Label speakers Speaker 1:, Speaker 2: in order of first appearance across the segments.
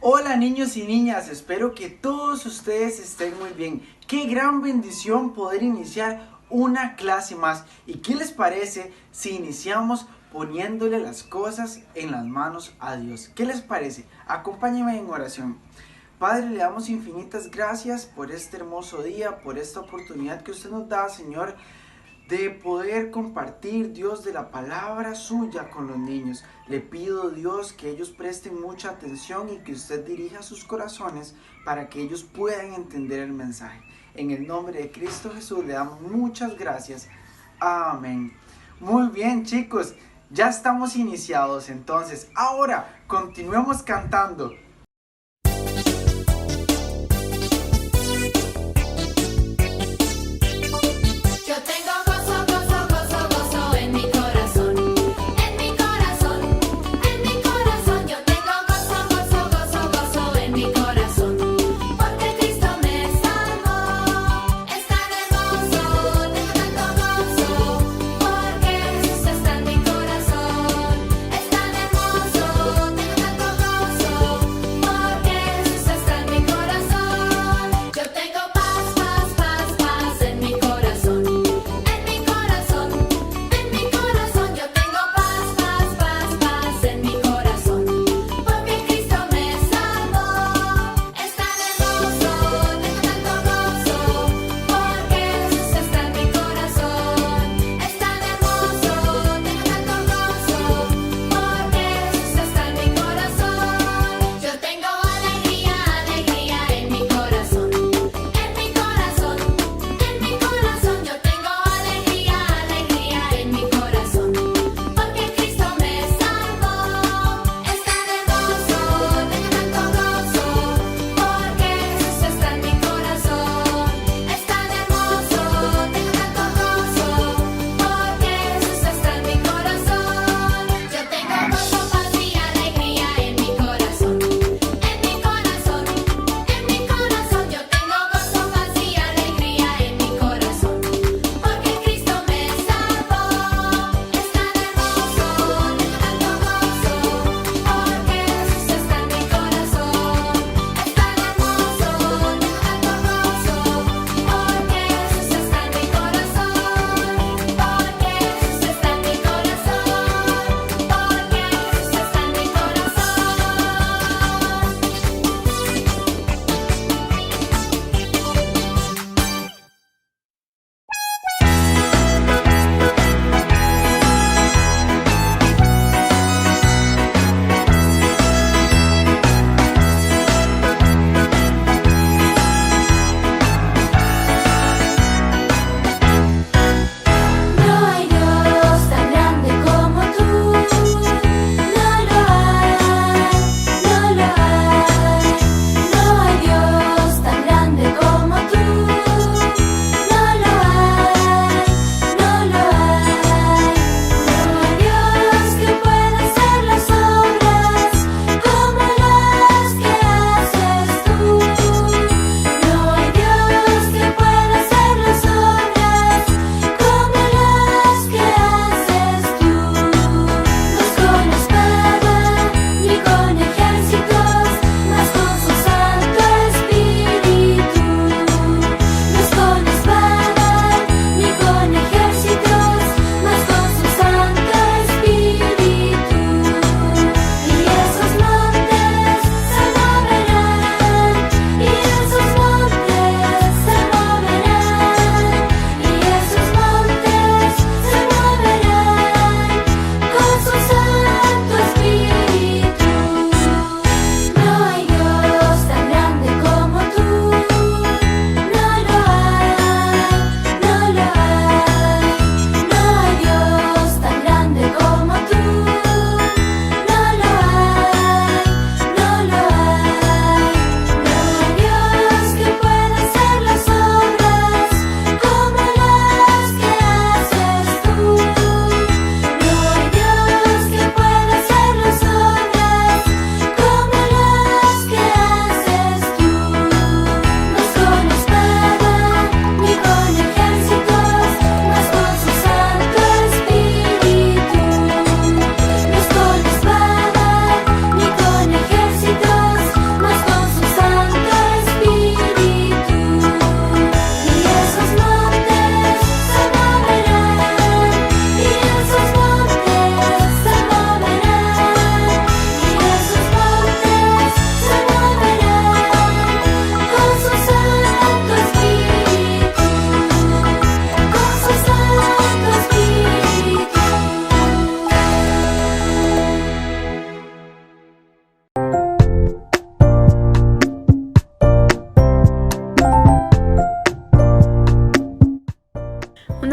Speaker 1: Hola niños y niñas, espero que todos ustedes estén muy bien. Qué gran bendición poder iniciar una clase más. ¿Y qué les parece si iniciamos poniéndole las cosas en las manos a Dios? ¿Qué les parece? Acompáñenme en oración. Padre, le damos infinitas gracias por este hermoso día, por esta oportunidad que usted nos da, Señor, de poder compartir, Dios, de la palabra suya con los niños. Le pido, Dios, que ellos presten mucha atención y que usted dirija sus corazones para que ellos puedan entender el mensaje. En el nombre de Cristo Jesús le damos muchas gracias. Amén. Muy bien, chicos, ya estamos iniciados. Entonces, ahora continuemos cantando.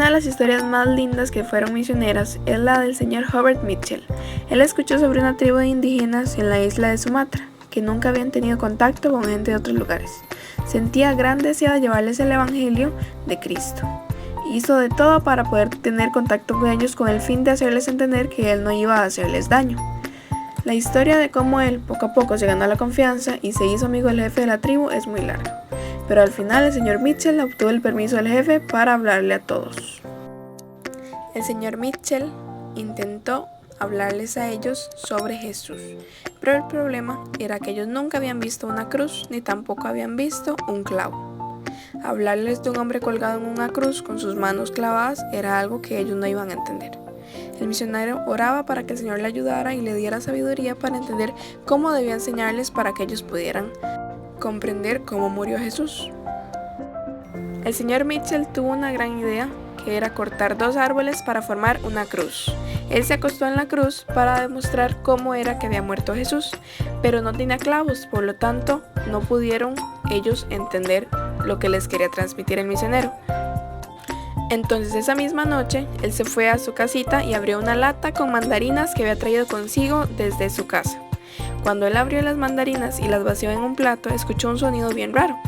Speaker 2: Una de las historias más lindas que fueron misioneras es la del señor Hobart Mitchell. Él escuchó sobre una tribu de indígenas en la isla de Sumatra, que nunca habían tenido contacto con gente de otros lugares. Sentía gran deseo de llevarles el evangelio de Cristo. Hizo de todo para poder tener contacto con ellos con el fin de hacerles entender que él no iba a hacerles daño. La historia de cómo él poco a poco se ganó la confianza y se hizo amigo del jefe de la tribu es muy larga, pero al final el señor Mitchell obtuvo el permiso del jefe para hablarle a todos. El señor Mitchell intentó hablarles a ellos sobre Jesús, pero el problema era que ellos nunca habían visto una cruz ni tampoco habían visto un clavo. Hablarles de un hombre colgado en una cruz con sus manos clavadas era algo que ellos no iban a entender. El misionero oraba para que el Señor le ayudara y le diera sabiduría para entender cómo debía enseñarles para que ellos pudieran comprender cómo murió Jesús. El señor Mitchell tuvo una gran idea, que era cortar 2 árboles para formar una cruz. Él se acostó en la cruz para demostrar cómo era que había muerto Jesús, pero no tenía clavos, por lo tanto no pudieron ellos entender lo que les quería transmitir el misionero. Entonces esa misma noche, él se fue a su casita y abrió una lata con mandarinas que había traído consigo desde su casa. Cuando él abrió las mandarinas y las vació en un plato, escuchó un sonido bien raro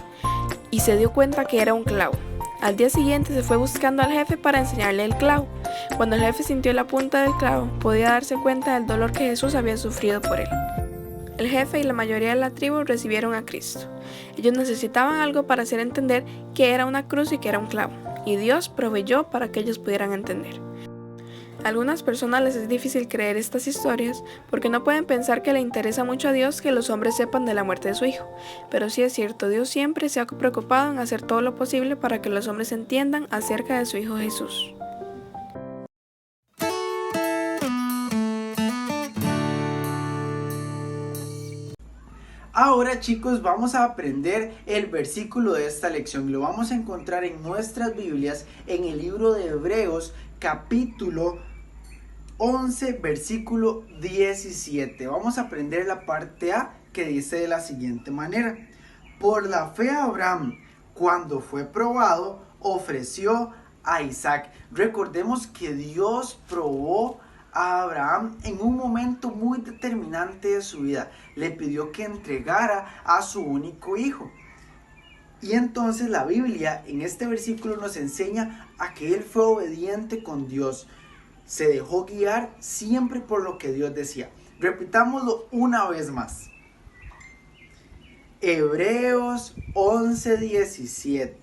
Speaker 2: y se dio cuenta que era un clavo. Al día siguiente se fue buscando al jefe para enseñarle el clavo. Cuando el jefe sintió la punta del clavo, podía darse cuenta del dolor que Jesús había sufrido por él. El jefe y la mayoría de la tribu recibieron a Cristo. Ellos necesitaban algo para hacer entender que era una cruz y que era un clavo, y Dios proveyó para que ellos pudieran entender. A algunas personas les es difícil creer estas historias porque no pueden pensar que le interesa mucho a Dios que los hombres sepan de la muerte de su hijo. Pero sí es cierto, Dios siempre se ha preocupado en hacer todo lo posible para que los hombres entiendan acerca de su hijo Jesús.
Speaker 1: Ahora chicos vamos a aprender el versículo de esta lección. Lo vamos a encontrar en nuestras Biblias en el libro de Hebreos capítulo 11 versículo 17. Vamos a aprender la parte A que dice de la siguiente manera. Por la fe Abraham, cuando fue probado, ofreció a Isaac. Recordemos que Dios probó a Abraham en un momento muy determinante de su vida. Le pidió que entregara a su único hijo. Y entonces la Biblia en este versículo nos enseña a que él fue obediente con Dios. Se dejó guiar siempre por lo que Dios decía. Repitámoslo una vez más. Hebreos 11:17.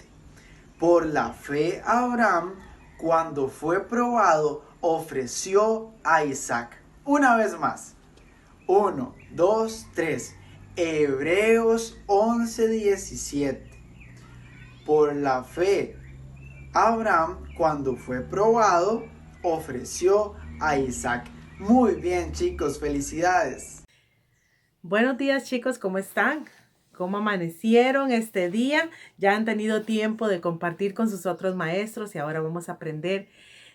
Speaker 1: Por la fe Abraham, cuando fue probado, ofreció a Isaac. Una vez más. 1, 2, 3. Hebreos 11:17. Por la fe Abraham, cuando fue probado, ofreció a Isaac. Muy bien chicos, felicidades.
Speaker 3: Buenos días chicos, ¿cómo están? ¿Cómo amanecieron este día? Ya han tenido tiempo de compartir con sus otros maestros y ahora vamos a aprender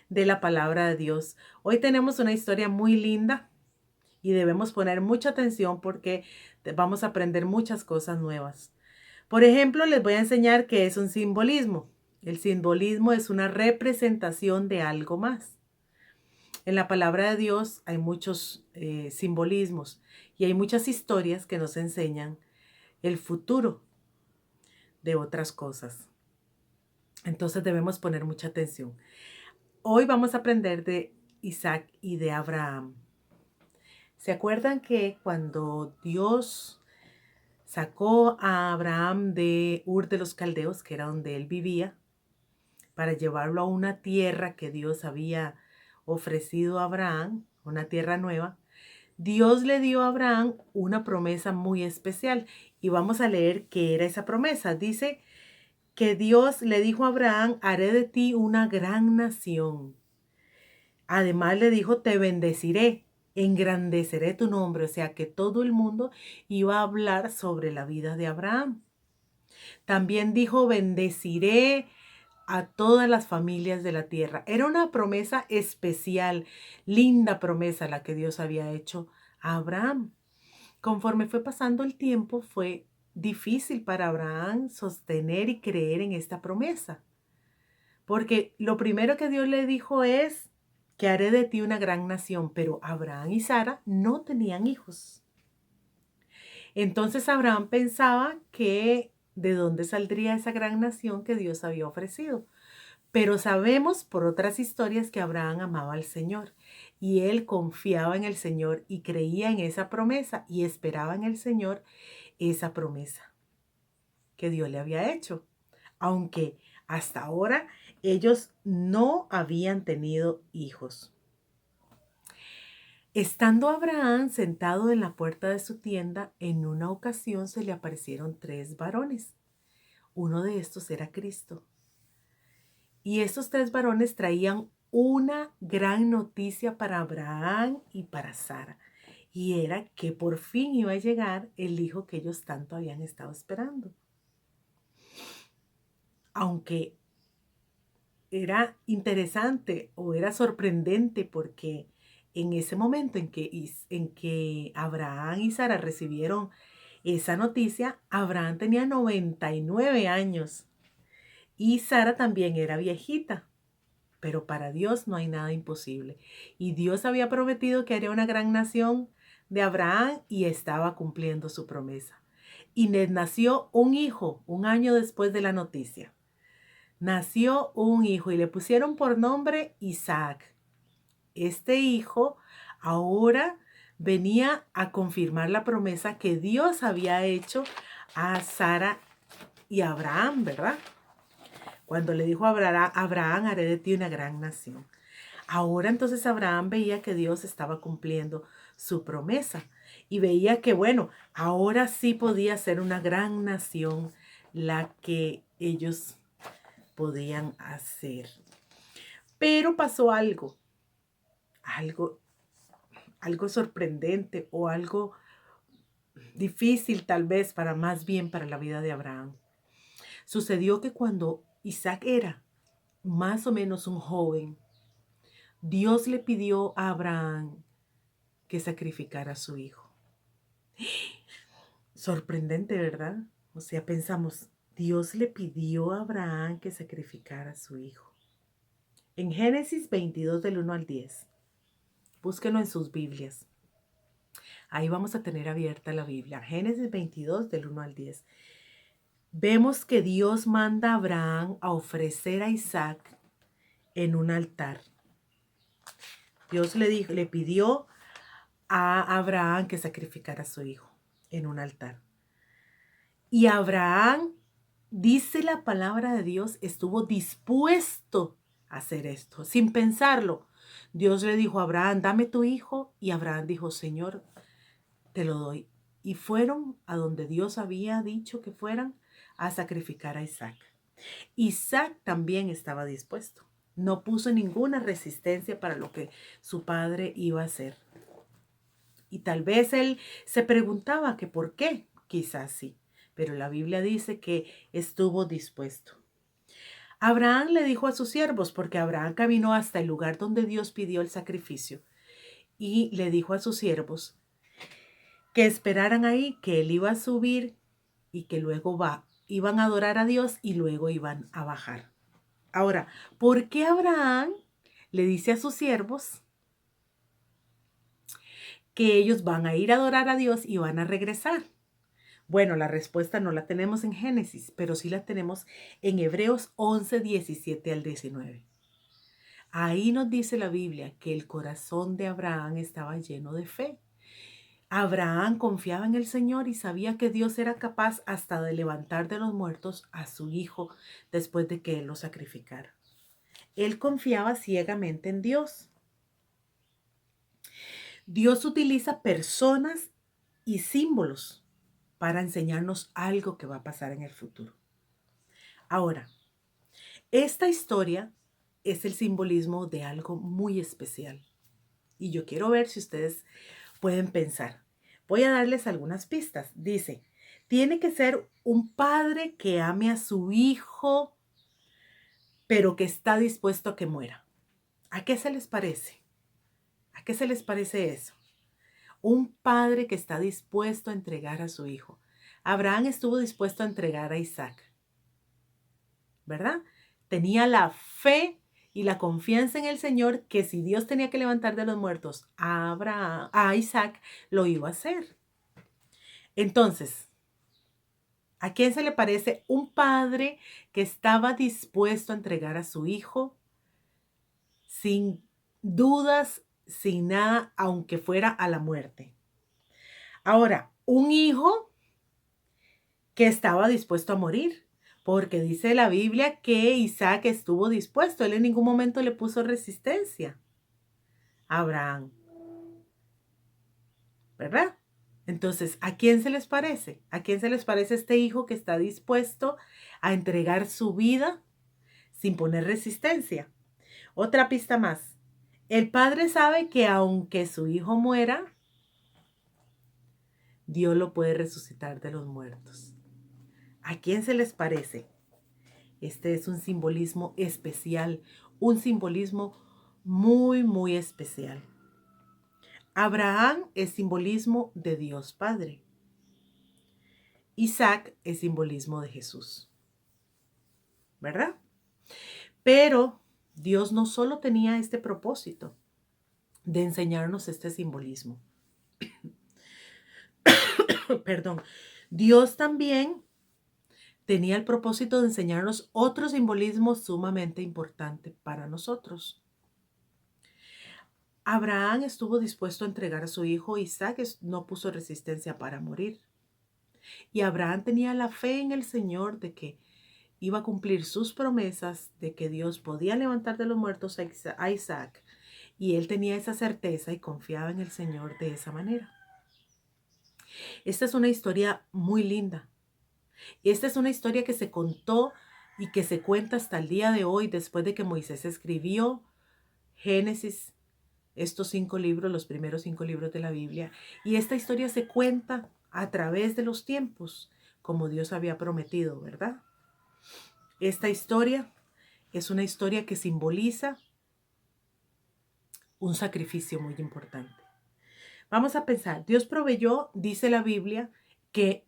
Speaker 3: de la palabra de Dios. Hoy tenemos una historia muy linda y debemos poner mucha atención porque vamos a aprender muchas cosas nuevas. Por ejemplo, les voy a enseñar qué es un simbolismo. El simbolismo es una representación de algo más. En la palabra de Dios hay muchos simbolismos y hay muchas historias que nos enseñan el futuro de otras cosas. Entonces debemos poner mucha atención. Hoy vamos a aprender de Isaac y de Abraham. ¿Se acuerdan que cuando Dios sacó a Abraham de Ur de los Caldeos, que era donde él vivía, para llevarlo a una tierra que Dios había ofrecido a Abraham, una tierra nueva? Dios le dio a Abraham una promesa muy especial y vamos a leer qué era esa promesa. Dice que Dios le dijo a Abraham: haré de ti una gran nación. Además le dijo: te bendeciré, engrandeceré tu nombre. O sea que todo el mundo iba a hablar sobre la vida de Abraham. También dijo: bendeciré a todas las familias de la tierra. Era una promesa especial, linda promesa la que Dios había hecho a Abraham. Conforme fue pasando el tiempo, fue difícil para Abraham sostener y creer en esta promesa. Porque lo primero que Dios le dijo es que haré de ti una gran nación, pero Abraham y Sara no tenían hijos. Entonces Abraham pensaba que de dónde saldría esa gran nación que Dios había ofrecido. Pero sabemos por otras historias que Abraham amaba al Señor y él confiaba en el Señor y creía en esa promesa y esperaba en el Señor esa promesa que Dios le había hecho. Aunque hasta ahora ellos no habían tenido hijos. Estando Abraham sentado en la puerta de su tienda, en una ocasión se le aparecieron 3 varones. Uno de estos era Cristo. Y estos 3 varones traían una gran noticia para Abraham y para Sara. Y era que por fin iba a llegar el hijo que ellos tanto habían estado esperando. Aunque era interesante o era sorprendente porque en ese momento en que Abraham y Sara recibieron esa noticia, Abraham tenía 99 años y Sara también era viejita. Pero para Dios no hay nada imposible. Y Dios había prometido que haría una gran nación de Abraham y estaba cumpliendo su promesa. Y les nació un hijo un año después de la noticia. Nació un hijo y le pusieron por nombre Isaac. Este hijo ahora venía a confirmar la promesa que Dios había hecho a Sara y a Abraham, ¿verdad? Cuando le dijo a Abraham, haré de ti una gran nación. Ahora entonces Abraham veía que Dios estaba cumpliendo su promesa y veía que, bueno, ahora sí podía ser una gran nación la que ellos podían hacer. Pero pasó algo sorprendente o algo difícil tal vez más bien para la vida de Abraham. Sucedió que cuando Isaac era más o menos un joven, Dios le pidió a Abraham que sacrificara a su hijo. Sorprendente, ¿verdad? O sea, pensamos, Dios le pidió a Abraham que sacrificara a su hijo. En Génesis 22 del 1 al 10, búsquenlo en sus Biblias. Ahí vamos a tener abierta la Biblia. Génesis 22 del 1 al 10. Vemos que Dios manda a Abraham a ofrecer a Isaac en un altar. Dios le pidió a Abraham que sacrificara a su hijo en un altar. Y Abraham, dice la palabra de Dios, estuvo dispuesto a hacer esto, sin pensarlo. Dios le dijo a Abraham, dame tu hijo, y Abraham dijo, Señor, te lo doy. Y fueron a donde Dios había dicho que fueran a sacrificar a Isaac. Isaac también estaba dispuesto. No puso ninguna resistencia para lo que su padre iba a hacer. Y tal vez él se preguntaba que por qué, quizás sí, pero la Biblia dice que estuvo dispuesto. Abraham le dijo a sus siervos, porque Abraham caminó hasta el lugar donde Dios pidió el sacrificio, y le dijo a sus siervos que esperaran ahí, que él iba a subir y que luego iban a adorar a Dios y luego iban a bajar. Ahora, ¿por qué Abraham le dice a sus siervos que ellos van a ir a adorar a Dios y van a regresar? Bueno, la respuesta no la tenemos en Génesis, pero sí la tenemos en Hebreos 11, 17 al 19. Ahí nos dice la Biblia que el corazón de Abraham estaba lleno de fe. Abraham confiaba en el Señor y sabía que Dios era capaz hasta de levantar de los muertos a su hijo después de que él lo sacrificara. Él confiaba ciegamente en Dios. Dios utiliza personas y símbolos para enseñarnos algo que va a pasar en el futuro. Ahora, esta historia es el simbolismo de algo muy especial. Y yo quiero ver si ustedes pueden pensar. Voy a darles algunas pistas. Dice, tiene que ser un padre que ame a su hijo, pero que está dispuesto a que muera. ¿A qué se les parece? ¿A qué se les parece eso? Un padre que está dispuesto a entregar a su hijo. Abraham estuvo dispuesto a entregar a Isaac, ¿verdad? tenía la fe y la confianza en el Señor que si Dios tenía que levantar de los muertos a Isaac, lo iba a hacer. Entonces, ¿a quién se le parece un padre que estaba dispuesto a entregar a su hijo sin dudas, sin nada, aunque fuera a la muerte? Ahora, un hijo que estaba dispuesto a morir, porque dice la Biblia que Isaac estuvo dispuesto, él en ningún momento le puso resistencia a Abraham, ¿verdad? Entonces, ¿a quién se les parece? ¿A quién se les parece este hijo que está dispuesto a entregar su vida sin poner resistencia? Otra pista más. El padre sabe que aunque su hijo muera, Dios lo puede resucitar de los muertos. ¿A quién se les parece? Este es un simbolismo especial, un simbolismo muy, muy especial. Abraham es simbolismo de Dios Padre. Isaac es simbolismo de Jesús, ¿verdad? Pero Dios no solo tenía este propósito de enseñarnos este simbolismo. Perdón. Dios también tenía el propósito de enseñarnos otro simbolismo sumamente importante para nosotros. Abraham estuvo dispuesto a entregar a su hijo. Isaac no puso resistencia para morir. Y Abraham tenía la fe en el Señor de que iba a cumplir sus promesas, de que Dios podía levantar de los muertos a Isaac. Y él tenía esa certeza y confiaba en el Señor de esa manera. Esta es una historia muy linda. Esta es una historia que se contó y que se cuenta hasta el día de hoy, después de que Moisés escribió Génesis, estos 5 libros, los primeros 5 libros de la Biblia. Y esta historia se cuenta a través de los tiempos, como Dios había prometido, ¿verdad? Esta historia es una historia que simboliza un sacrificio muy importante. Vamos a pensar, Dios proveyó, dice la Biblia, que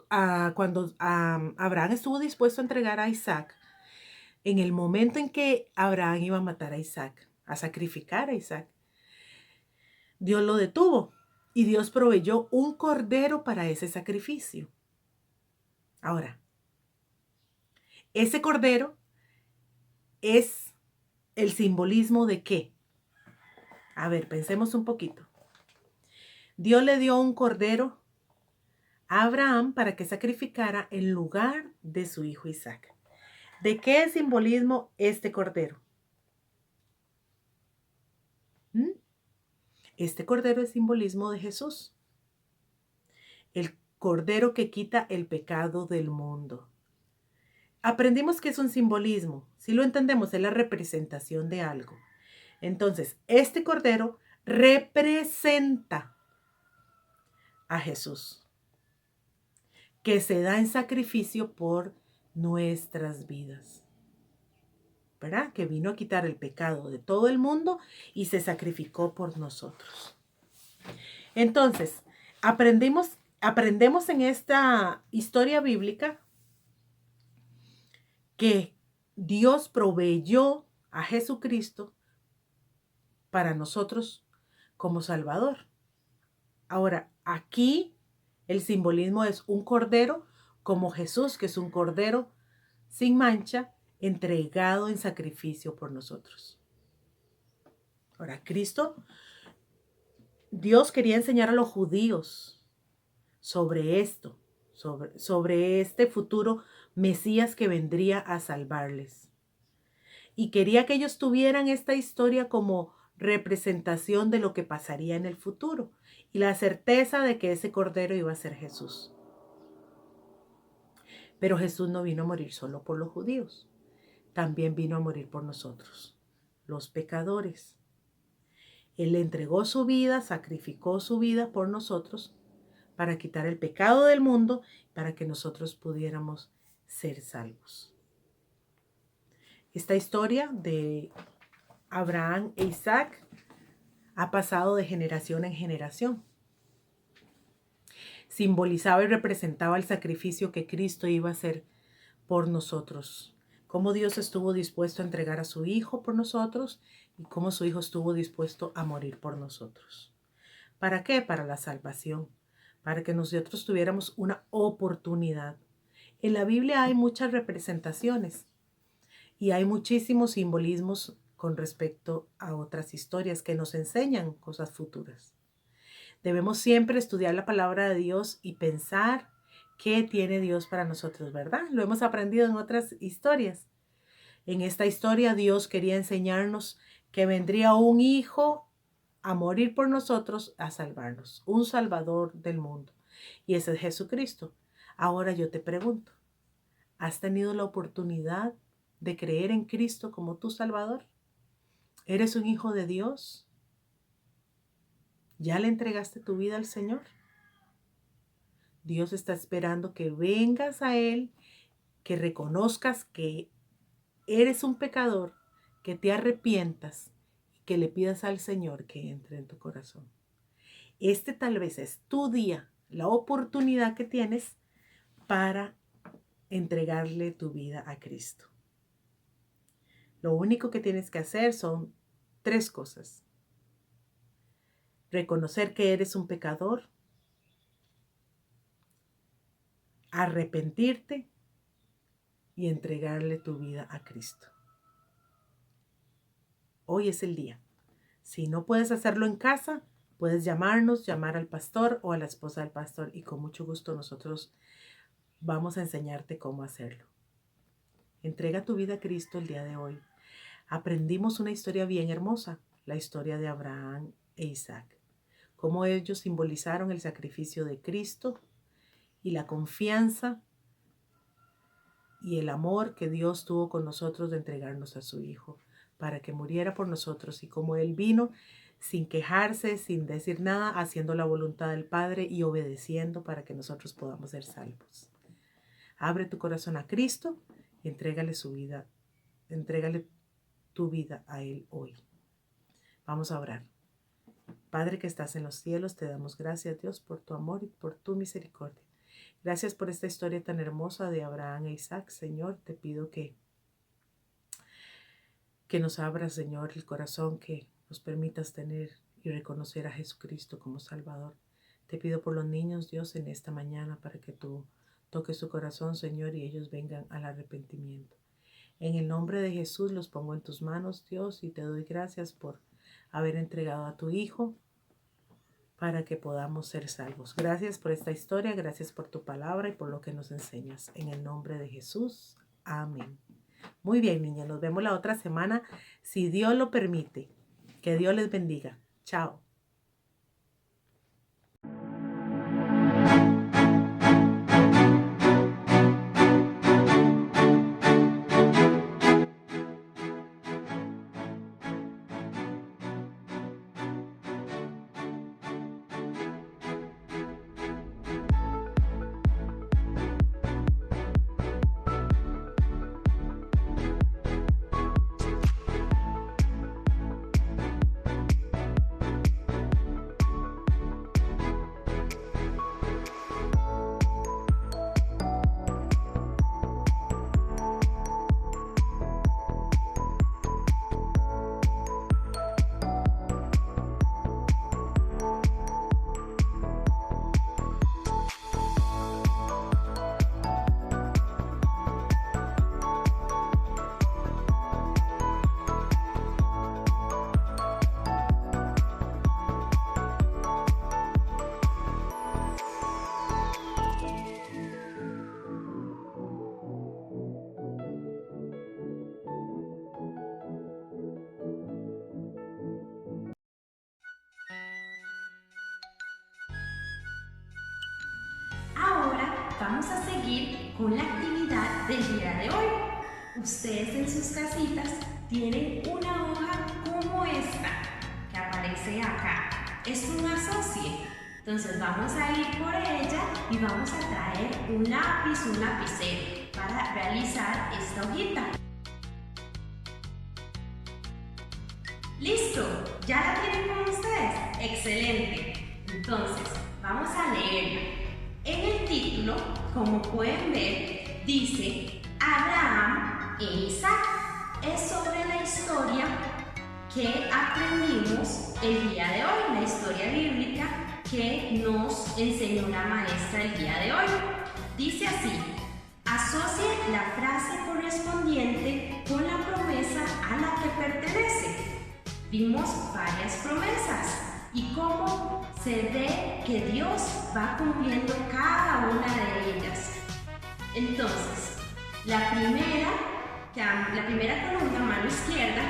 Speaker 3: cuando Abraham estuvo dispuesto a entregar a Isaac, en el momento en que Abraham iba a matar a Isaac, a sacrificar a Isaac, Dios lo detuvo y Dios proveyó un cordero para ese sacrificio. Ahora, ese cordero es el simbolismo de ¿qué? A ver, pensemos un poquito. Dios le dio un cordero a Abraham para que sacrificara en lugar de su hijo Isaac. ¿De qué es simbolismo este cordero? Este cordero es simbolismo de Jesús. El cordero que quita el pecado del mundo. Aprendimos que es un simbolismo. Si lo entendemos, es la representación de algo. Entonces, este cordero representa a Jesús, que se da en sacrificio por nuestras vidas, ¿verdad? Que vino a quitar el pecado de todo el mundo y se sacrificó por nosotros. Entonces, aprendemos en esta historia bíblica que Dios proveyó a Jesucristo para nosotros como Salvador. Ahora, aquí el simbolismo es un cordero como Jesús, que es un cordero sin mancha, entregado en sacrificio por nosotros. Ahora, Dios quería enseñar a los judíos sobre esto, sobre este futuro Mesías que vendría a salvarles. Y quería que ellos tuvieran esta historia como representación de lo que pasaría en el futuro y la certeza de que ese cordero iba a ser Jesús. Pero Jesús no vino a morir solo por los judíos, también vino a morir por nosotros, los pecadores. Él entregó su vida, sacrificó su vida por nosotros para quitar el pecado del mundo, para que nosotros pudiéramos ser salvos. Esta historia de Abraham e Isaac ha pasado de generación en generación. Simbolizaba y representaba el sacrificio que Cristo iba a hacer por nosotros, cómo Dios estuvo dispuesto a entregar a su Hijo por nosotros y cómo su Hijo estuvo dispuesto a morir por nosotros. ¿Para qué? Para la salvación, para que nosotros tuviéramos una oportunidad. En la Biblia hay muchas representaciones y hay muchísimos simbolismos con respecto a otras historias que nos enseñan cosas futuras. Debemos siempre estudiar la palabra de Dios y pensar qué tiene Dios para nosotros, ¿verdad? Lo hemos aprendido en otras historias. En esta historia Dios quería enseñarnos que vendría un hijo a morir por nosotros, a salvarnos, un salvador del mundo. Y ese es Jesucristo. Ahora yo te pregunto, ¿has tenido la oportunidad de creer en Cristo como tu Salvador? ¿Eres un hijo de Dios? ¿Ya le entregaste tu vida al Señor? Dios está esperando que vengas a Él, que reconozcas que eres un pecador, que te arrepientas y que le pidas al Señor que entre en tu corazón. Este tal vez es tu día, la oportunidad que tienes para entregarle tu vida a Cristo. Lo único que tienes que hacer son 3 cosas. Reconocer que eres un pecador, arrepentirte y entregarle tu vida a Cristo. Hoy es el día. Si no puedes hacerlo en casa, puedes llamarnos, llamar al pastor o a la esposa del pastor y con mucho gusto nosotros vamos a enseñarte cómo hacerlo. Entrega tu vida a Cristo el día de hoy. Aprendimos una historia bien hermosa, la historia de Abraham e Isaac. Cómo ellos simbolizaron el sacrificio de Cristo y la confianza y el amor que Dios tuvo con nosotros de entregarnos a su Hijo para que muriera por nosotros, y cómo Él vino sin quejarse, sin decir nada, haciendo la voluntad del Padre y obedeciendo para que nosotros podamos ser salvos. Abre tu corazón a Cristo y entrégale su vida, entrégale tu vida a Él hoy. Vamos a orar. Padre que estás en los cielos, te damos gracias, Dios, por tu amor y por tu misericordia. Gracias por esta historia tan hermosa de Abraham e Isaac. Señor, te pido que nos abras, Señor, el corazón, que nos permitas tener y reconocer a Jesucristo como Salvador. Te pido por los niños, Dios, en esta mañana para que tú toques su corazón, Señor, y ellos vengan al arrepentimiento. En el nombre de Jesús los pongo en tus manos, Dios, y te doy gracias por haber entregado a tu Hijo para que podamos ser salvos. Gracias por esta historia, gracias por tu palabra y por lo que nos enseñas. En el nombre de Jesús, amén. Muy bien, niñas, nos vemos la otra semana, si Dios lo permite. Que Dios les bendiga. Chao.
Speaker 4: Vamos a seguir con la actividad del día de hoy. Ustedes en sus casitas tienen una hoja como esta que aparece acá. Es un asocie. Entonces vamos a ir por ella y vamos a traer un lápiz, un lapicero para realizar esta hojita. ¿Listo? ¿Ya la tienen con ustedes? Excelente. Entonces vamos a leerla. En el título, como pueden ver, dice Abraham e Isaac. Es sobre la historia que aprendimos el día de hoy, la historia bíblica que nos enseñó la maestra el día de hoy. Dice así: asocie la frase correspondiente con la promesa a la que pertenece. Vimos varias promesas y cómo se ve que Dios va cumpliendo cada una de ellas. Entonces, la primera columna, mano izquierda,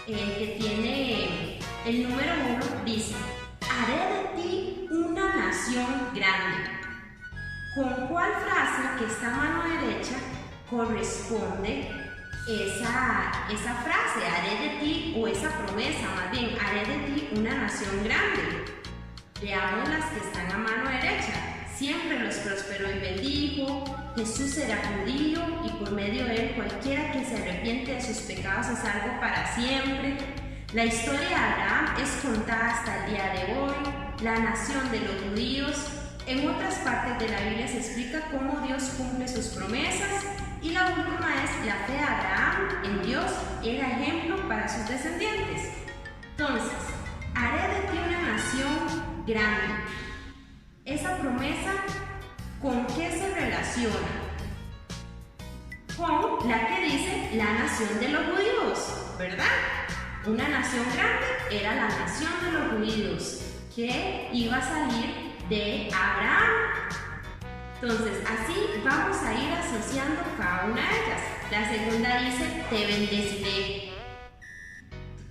Speaker 4: que tiene el número 1, dice: haré de ti una nación grande. ¿Con cuál frase que está a mano derecha corresponde esa frase? Haré de ti, o esa promesa más bien, haré de ti una nación grande. Veamos las que están a mano derecha. Siempre los prosperó y bendijo. Jesús era judío y por medio de él cualquiera que se arrepiente de sus pecados es salvo para siempre. La historia de Abraham es contada hasta el día de hoy. La nación de los judíos. En otras partes de la Biblia se explica cómo Dios cumple sus promesas. Y la última es: la fe de Abraham en Dios era ejemplo para sus descendientes. Entonces, haré de ti una nación grande. Esa promesa, ¿con qué se relaciona? Con la que dice la nación de los judíos, ¿verdad? Una nación grande era la nación de los judíos que iba a salir de Abraham. Entonces, así vamos a ir asociando cada una de ellas. La segunda dice: te bendeciré.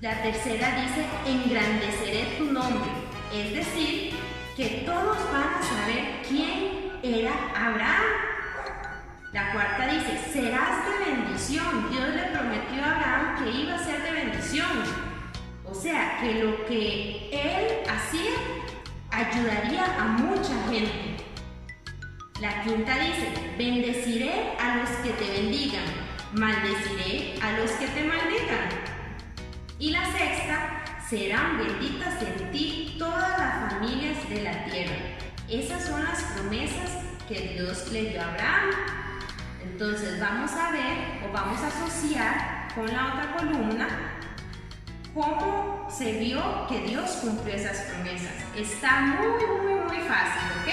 Speaker 4: La tercera dice: engrandeceré tu nombre. Es decir, que todos van a saber quién era Abraham. La cuarta dice: serás de bendición. Dios le prometió a Abraham que iba a ser de bendición. O sea, que lo que él hacía ayudaría a mucha gente. La quinta dice: bendeciré a los que te bendigan, maldeciré a los que te maldigan. Y la sexta: serán benditas en ti todas las familias de la tierra. Esas son las promesas que Dios le dio a Abraham. Entonces vamos a ver, o vamos a asociar con la otra columna, cómo se vio que Dios cumplió esas promesas. Está muy fácil, ¿ok?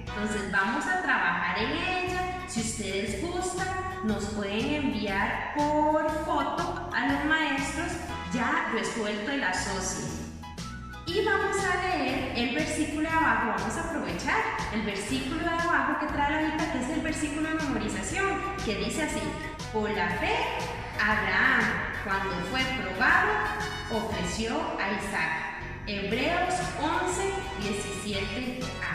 Speaker 4: Entonces vamos a trabajar en ella. Si ustedes gustan, nos pueden enviar por foto a los maestros ya resuelto el asocio. Y vamos a leer el versículo de abajo. Vamos a aprovechar el versículo de abajo que trae la Biblia, que es el versículo de memorización, que dice así: por la fe, Abraham, cuando fue probado, ofreció a Isaac. Hebreos 11:17a.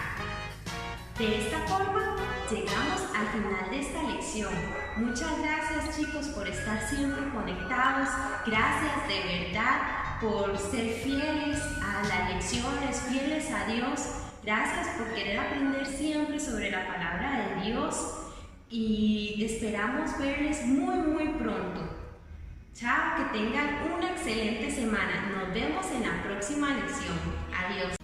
Speaker 4: De esta forma llegamos al final de esta lección. Muchas gracias, chicos, por estar siempre conectados. Gracias de verdad por ser fieles a las lecciones, fieles a Dios. Gracias por querer aprender siempre sobre la palabra de Dios. Y esperamos verles muy pronto. Chao, que tengan una excelente semana. Nos vemos en la próxima lección. Adiós.